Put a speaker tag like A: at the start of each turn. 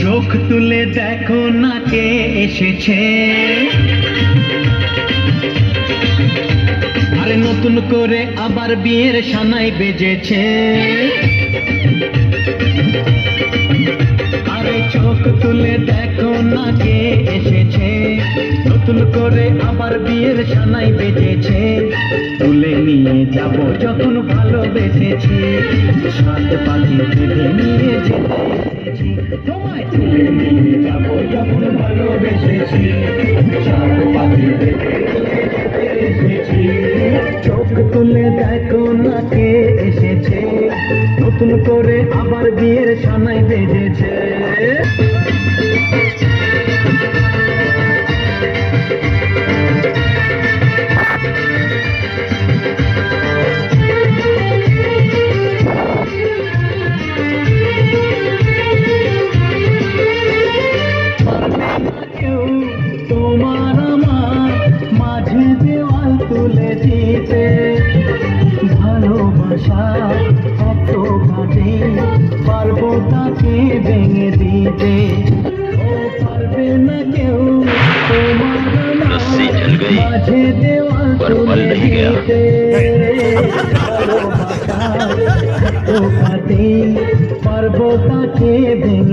A: চোখ তুলে দেখো না কে এসেছে, আরে নতুন করে আবার বিয়ের সানাই বেজেছে। আরে চোখ তুলে দেখো না কে এসেছে, নতুন করে আবার বিয়ের সানাই বেজেছে। তুলে নিয়ে যাব যখন ভালোবেসেছি, সাত পাখি তুলে নিয়ে যেতে এসেছি। তোমায় তুলে নিয়ে যাব যখন ভালোবেসেছি, সাত পাখি তুলে যেতে এসেছি। চোখ তুলে দেখো না কে এসেছে, নতুন করে আবার বিয়ের সানাই বেজেছে। তোমার আমার মাঝে দেওয়াল তুলে দিতে, ভালোবাসা এত কাটে পারবো তাকে ভেঙে দিতে। ও পারবে না কেউ তোমার আমার মাঝে দেওয়াল তুলে দিতে, ভালোবাসা এত কাটে পারবো তাকে ভেঙে